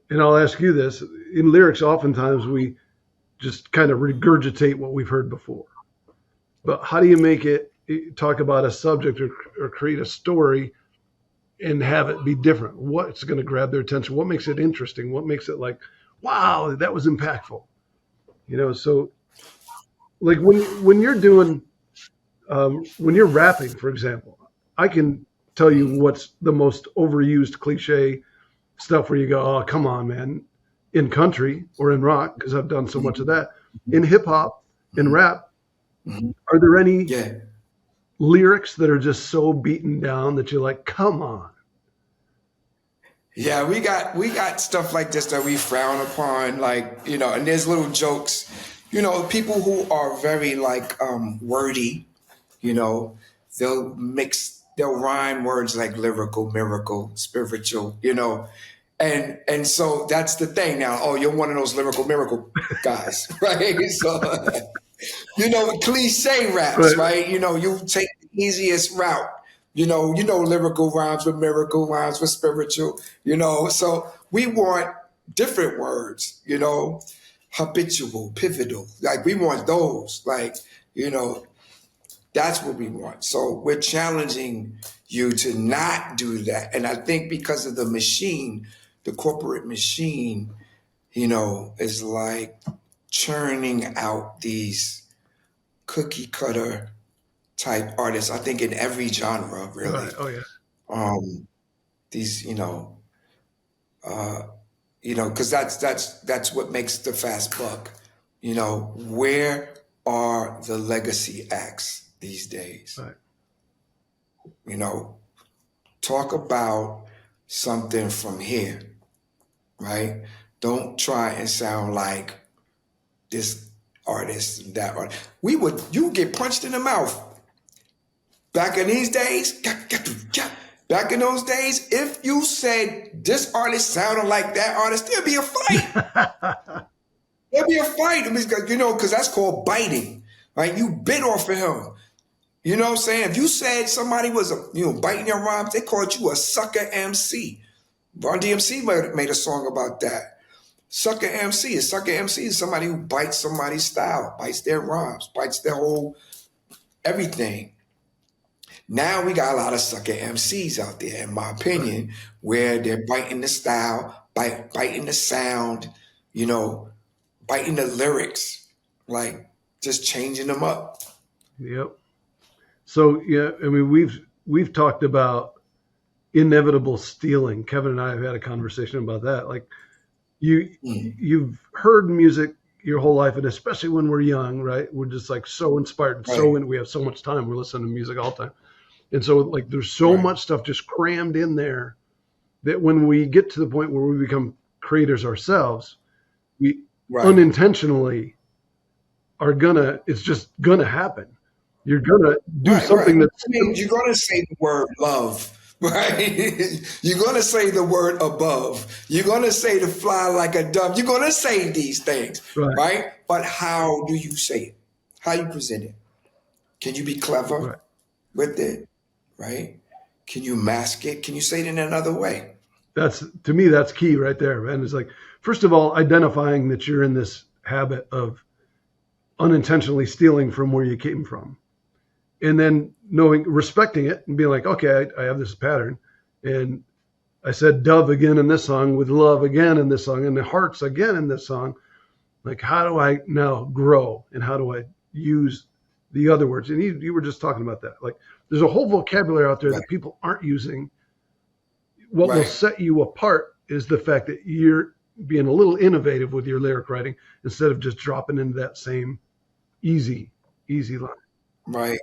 And I'll ask you this: in lyrics, oftentimes we just kind of regurgitate what we've heard before. But how do you make it talk about a subject or create a story and have it be different? What's going to grab their attention? What makes it interesting? What makes it like, wow, that was impactful? So like when you're doing when you're rapping, for example, I can tell you what's the most overused cliche stuff where you go, oh, come on, man. In country or in rock, because I've done so much of that. In hip hop, in rap, are there any lyrics that are just so beaten down that you're like, come on? Yeah, we got stuff like this that we frown upon, like, and there's little jokes, people who are very like wordy, they'll rhyme words like lyrical, miracle, spiritual, and so that's the thing now. Oh, you're one of those lyrical miracle guys, right? So cliche raps, right? You take the easiest route. Lyrical rhymes with miracle, rhymes with spiritual, so we want different words, habitual, pivotal. Like we want those, like, that's what we want. So we're challenging you to not do that. And I think because of the machine, the corporate machine, is like churning out these cookie cutter type artists, I think in every genre, really. Right. Oh yeah. These, because that's what makes the fast buck. Where are the legacy acts these days? Right. Talk about something from here, right? Don't try and sound like this artist and that artist. You get punched in the mouth. Back in these days, back in those days, if you said this artist sounded like that artist, there'd be a fight. There'd be a fight. Because that's called biting, right? You bit off of him. You know what I'm saying? If you said somebody was, biting your rhymes, they called you a sucker MC. Run DMC made a song about that. Sucker MC is somebody who bites somebody's style, bites their rhymes, bites their whole everything. Now we got a lot of sucker MCs out there, in my opinion, where they're biting the style, biting the sound, biting the lyrics, like just changing them up. Yep. So yeah, I mean we've talked about inevitable stealing. Kevin and I have had a conversation about that. Like you've heard music your whole life, and especially when we're young, right? We're just like so inspired, right. We have so much time. We're listening to music all the time. And so like there's so much stuff just crammed in there that when we get to the point where we become creators ourselves, we unintentionally it's just gonna happen. You're gonna do something that's you're gonna say the word love, right? You're gonna say the word above. You're gonna say to fly like a dove. You're gonna say these things, right? But how do you say it? How you present it? Can you be clever with it? Right? Can you mask it? Can you say it in another way? To me, that's key right there, man. It's like, first of all, identifying that you're in this habit of unintentionally stealing from where you came from. And then respecting it and being like, okay, I have this pattern. And I said dove again in this song, with love again in this song, and the hearts again in this song. Like, how do I now grow? And how do I use the other words? And you were just talking about that. Like, there's a whole vocabulary out there that people aren't using. What will set you apart is the fact that you're being a little innovative with your lyric writing instead of just dropping into that same easy line. Right.